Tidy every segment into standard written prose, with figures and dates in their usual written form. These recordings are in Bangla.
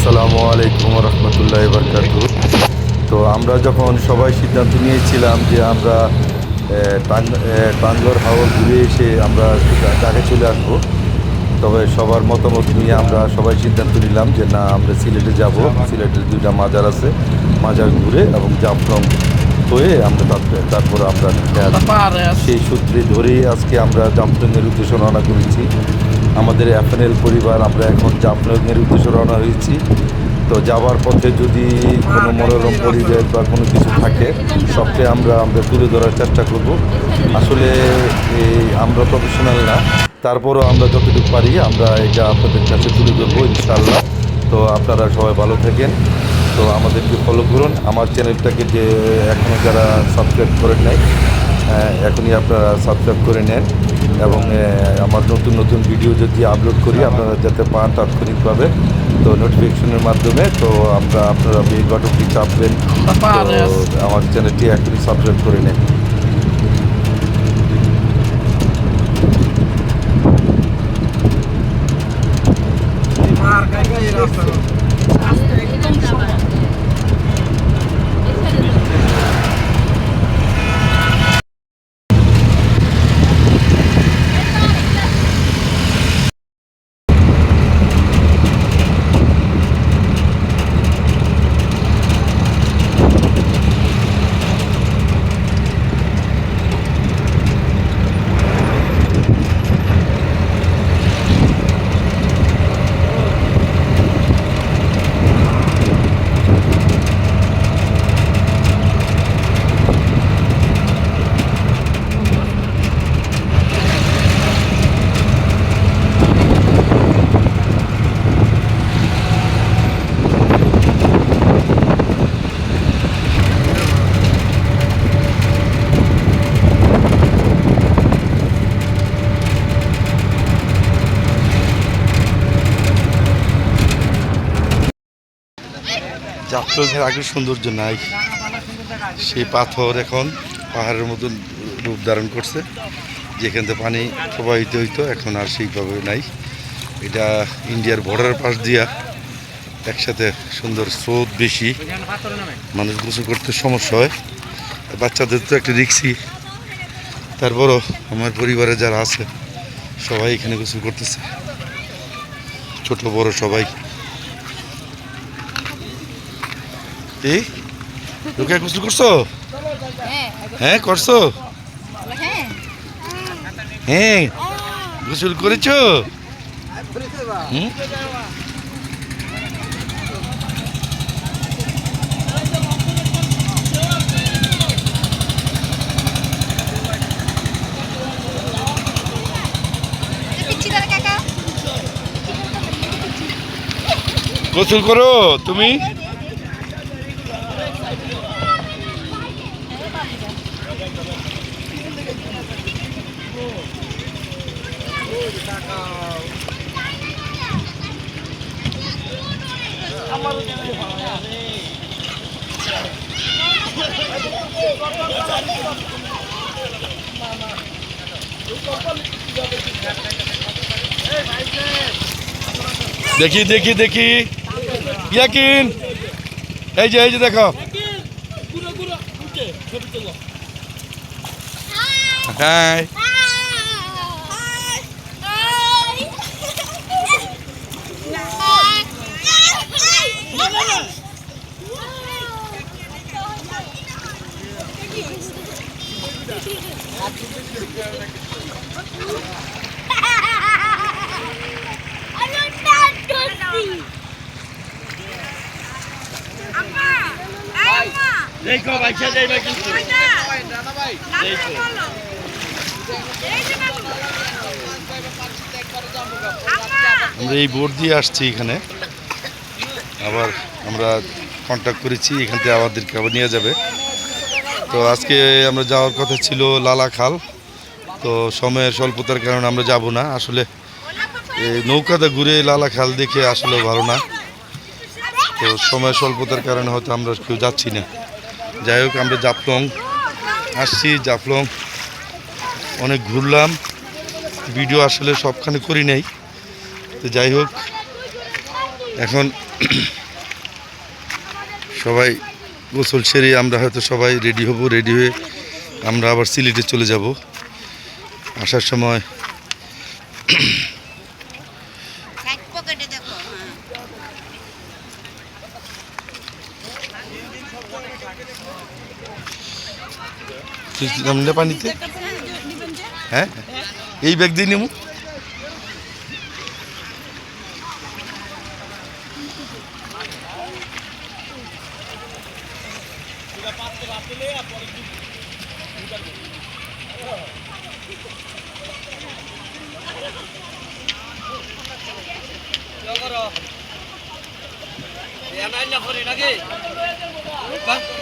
আসসালামু আলাইকুম রহমতুল্লাহ বরকাতু। তো আমরা যখন সবাই সিদ্ধান্ত নিয়েছিলাম যে আমরা টাঙ্গর হাওর ঘুরে এসে আমরা ঢাকা চলে আসবো, তবে সবার মতামত নিয়ে আমরা সবাই সিদ্ধান্ত নিলাম যে না, আমরা সিলেটে যাব। সিলেটের দুইটা মাজার আছে, মাজার ঘুরে এবং জাফলং হয়ে আমরা তারপর আমরা সেই সূত্রে ধরেই আজকে আমরা জাফলংয়ের উদ্দেশ্যে রওনা করেছি। আমাদের এফএনএল পরিবার আমরা এখন জাফলংয়ের উদ্দেশ্যে রওনা হয়েছি। তো যাওয়ার পথে যদি কোনো মনোরম পরিবেশ বা কোনো কিছু থাকে, সবটাই আমরা তুলে ধরার চেষ্টা করব। আসলে আমরা প্রফেশনাল না, তারপরও আমরা যতটুকু পারি আমরা এটা আপনাদের কাছে তুলে ধরবো ইনশাআল্লাহ। তো আপনারা সবাই ভালো থাকেন। তো আমাদেরকে ফলো করুন। আমার চ্যানেলটাকে যে এখনও যারা সাবস্ক্রাইব করেন নাই, এখনই আপনারা সাবস্ক্রাইব করে নেন এবং আমার নতুন নতুন ভিডিও যদি আপলোড করি আপনারা যাতে পান তাৎক্ষণিকভাবে, তো নোটিফিকেশনের মাধ্যমে। তো আপনারা বেল বাটনটি চাপবেন, তো আমার চ্যানেলটি এখনই সাবস্ক্রাইব করে নেন। জাফলংয়ের আগে সৌন্দর্য নাই, সেই পাথর এখন পাহাড়ের মতন রূপ ধারণ করছে। যেখান থেকে পানি প্রবাহিত হইতো এখন আর সেইভাবে নাই। এটা ইন্ডিয়ার বর্ডারের পাশ দিয়া একসাথে সুন্দর স্রোত বেশি, মানুষ গোসল করতে সমস্যা হয়, বাচ্চাদের তো একটা রিক্সি। তারপরও আমার পরিবারে যারা আছে সবাই এখানে গোসল করতেছে, ছোট বড় সবাই। এই লোকে গোসল করছো? হ্যাঁ করছো? হ্যাঁ গোসল করেছো? গোসল করো তুমি? দেখি দেখি দেখি ইয়াকিন, এই যে দেখো। হ্যাঁ আমরা এই বোর্ড দিয়ে আসছি এখানে, আবার আমরা কন্ট্যাক্ট করেছি এখান থেকে আমাদেরকে আবার নিয়ে যাবে। তো আজকে আমরা যাওয়ার কথা ছিল লালাখাল, তো সময়ের স্বল্পতার কারণে আমরা যাব না। আসলে নৌকাতে ঘুরে লালাখাল দেখে আসলে ভালো না, তো সময় স্বল্পতার কারণে হয়তো আমরা কেউ যাচ্ছি না। যাই হোক, আমরা জাফলং আসছি। জাফলং অনেক ঘুরলাম, ভিডিও আসলে সবখানে করি নাই। তো যাই হোক, এখন সবাই গোসল সেরে আমরা হয়তো সবাই রেডি হব, রেডি হয়ে আমরা আবার সিলেটে চলে যাব। আসার সময় পানিতে, হ্যাঁ এই ব্যাগ দিয়ে নেব।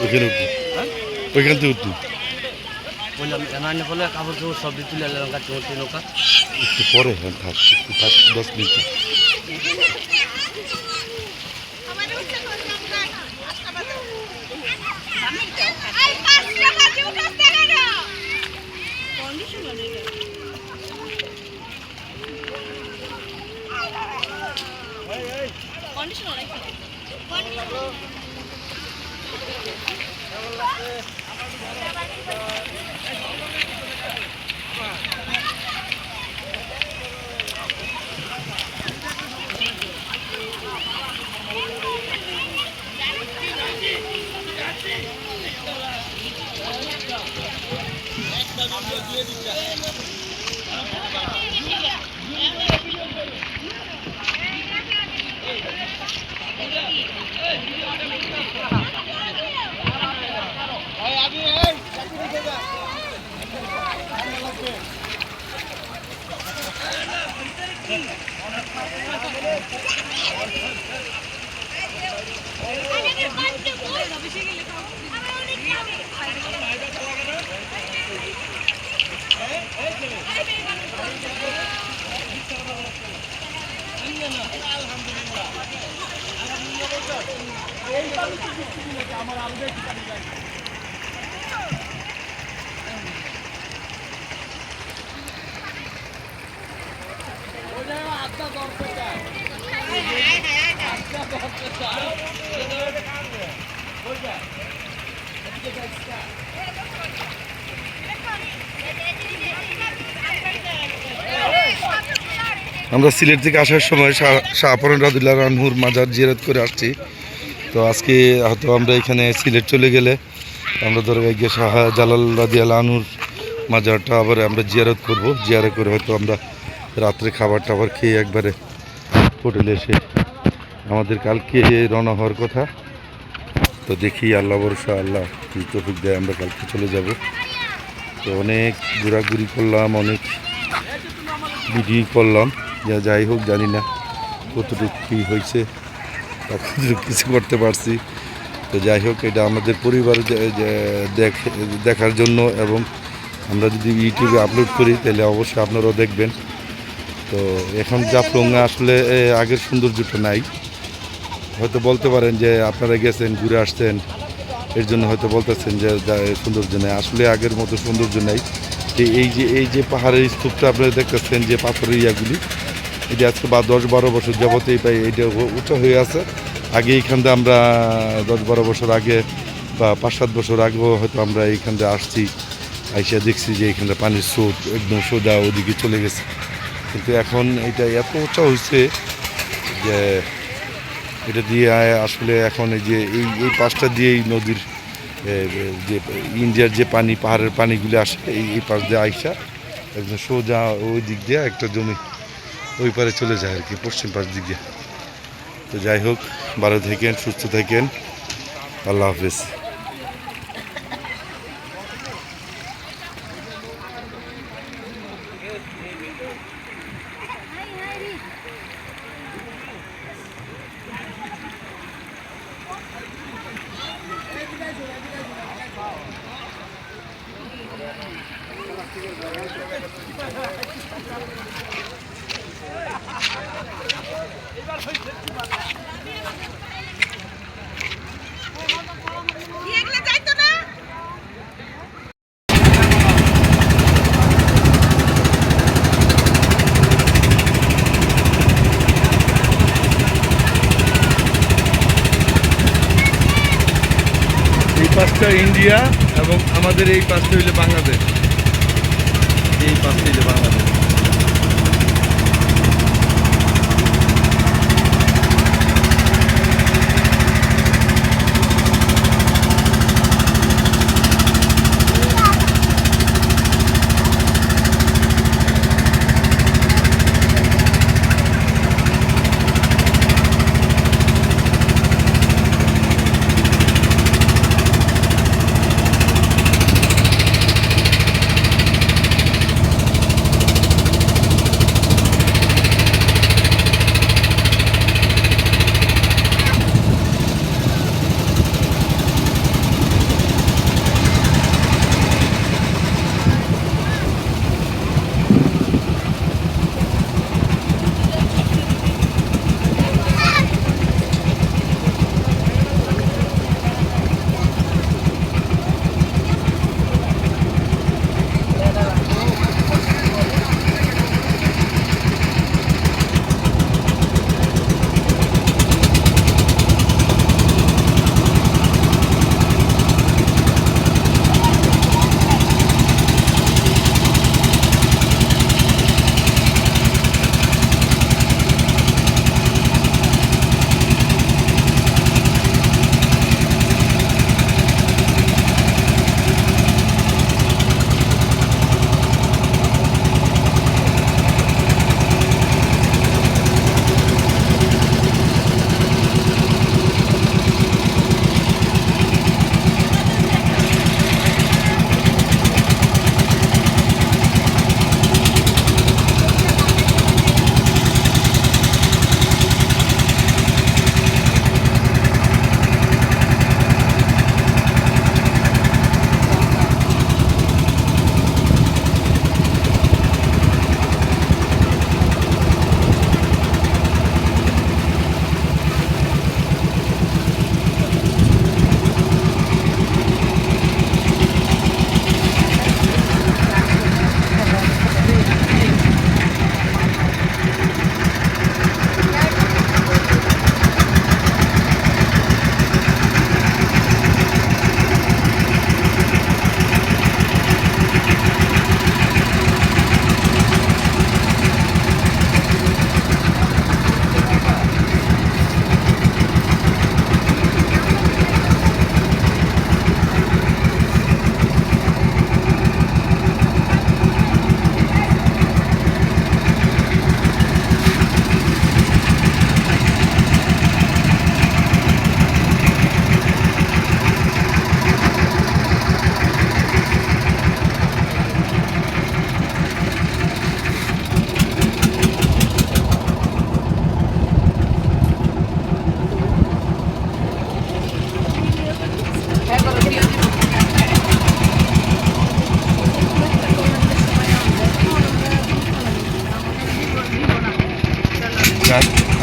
ওইখানে উঠবো, ওইখান থেকে উঠবো। বললাম এমানে বলে কাপড় চোপড় সব তুলে লঙ্কা চলছে নৌকা একটু পরে, হ্যাঁ থাক, একটু থাক 10 মিনিট। আমরা সিলেট থেকে আসার সময় শাহপরান রাদিয়াল্লাহু আনহুর মাজার জিয়ারত করে আসছি। তো আজকে হয়তো আমরা এখানে সিলেট চলে গেলে আমরা ধরে গিয়ে শাহ জালাল রাদিয়াল্লাহু আনহুর মাজারটা আবার আমরা জিয়ারত করব। জিয়ারত করে হয়তো আমরা রাত্রে খাবার টাবার খেয়ে একবারে হোটেলে এসে আমাদের কালকে রওনা হওয়ার কথা। তো দেখি আল্লাহ ভরসা, আল্লাহ কি তৌফিক দেয়, আমরা কালকে চলে যাব। তো অনেক ঘোরাঘুরি করলাম, অনেক ভিডিও করলাম, যাই হোক জানি না কতটুকু কী হয়েছে, কতটুকু কিছু করতে পারছি। তো যাই হোক, এটা আমাদের পরিবার দেখার জন্য, এবং আমরা যদি ইউটিউবে আপলোড করি তাহলে অবশ্যই আপনারাও দেখবেন। তো এখন জাফলংয়ে আসলে আগের সৌন্দর্যটা নাই। হয়তো বলতে পারেন যে আপনারা গেছেন, ঘুরে আসছেন, এর জন্য হয়তো বলতেছেন যে সৌন্দর্য নেই। আসলে আগের মতো সৌন্দর্য নেই। এই যে পাহাড়ের স্তূপটা আপনারা দেখতেছেন, যে পাথরের ইয়াগুলি, এটা আজকে 10-12 বছর যাবতেই পাই এটা উঁচু হয়ে আছে। আগে এইখান থেকে আমরা 10-12 বছর আগে বা 5-7 বছর আগেও হয়তো আমরা এইখান থেকে আসছি, আইসা দেখছি যে এইখানটা পানির স্রোত একদম সোজা ওদিকে চলে গেছে। কিন্তু এখন এটা এত উঁচা হয়েছে যে এটা দিয়ে আসলে এখন এই যে এই পাশটা দিয়ে এই নদীর যে ইন্ডিয়ার যে পানি, পাহাড়ের পানিগুলি আসে এই পাশ দিয়ে আইসা একদম সোজা ওই দিক দিয়ে একটা জমি ওই পারে চলে যায় আর কি, পশ্চিম পাশ দিক দিয়ে। তো যাই হোক, ভালো থাকেন, সুস্থ থাকেন, আল্লাহ হাফেজ। পাশটা ইন্ডিয়া এবং আমাদের এই পাশটা হইলে বাংলাদেশ। এই পাশটা হইলে বাংলাদেশ।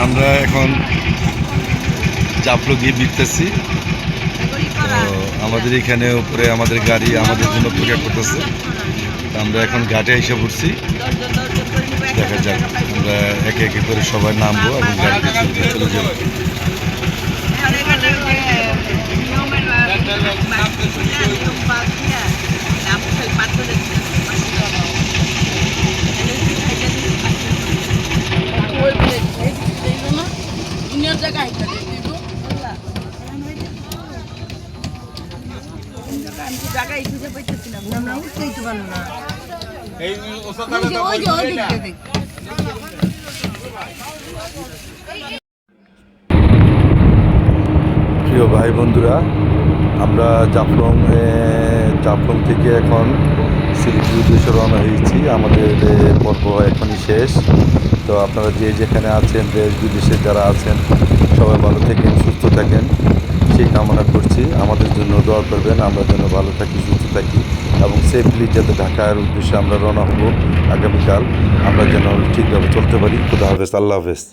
আমরা এখন জাফলং গিয়ে বিকতেছি। তো আমাদের এখানে উপরে আমাদের গাড়ি আমাদের জন্য অপেক্ষা করতেছে। আমরা এখন ঘাটে এসে পড়ছি। দেখা যাক, আমরা একে একে করে সবাই নামবো এবং গাড়িতে চলে যাবো। জায়গায় খুঁজে পাইতেছিলাম না, আমরা উঠতেই তো পারলাম না। প্রিয় ভাই বন্ধুরা, আমরা জাফলং থেকে এখন সিলেটের উদ্দেশ্যে রওনা হয়েছি। আমাদের পর্ব এখনই শেষ। তো আপনারা যে যেখানে আছেন, দেশ বিদেশে যারা আছেন, সবাই ভালো থাকেন, সুস্থ থাকেন, সেই কামনা করছি। আমাদের জন্য দোয়া করবেন, আমরা যেন ভালো থাকি, সুস্থ থাকি এবং সেফলি যাতে ঢাকার উদ্দেশ্যে আমরা রওনা হব আগামীকাল, আমরা যেন ঠিকভাবে চলতে পারি। খুদা হাফেজ, আল্লাহ হাফেজ।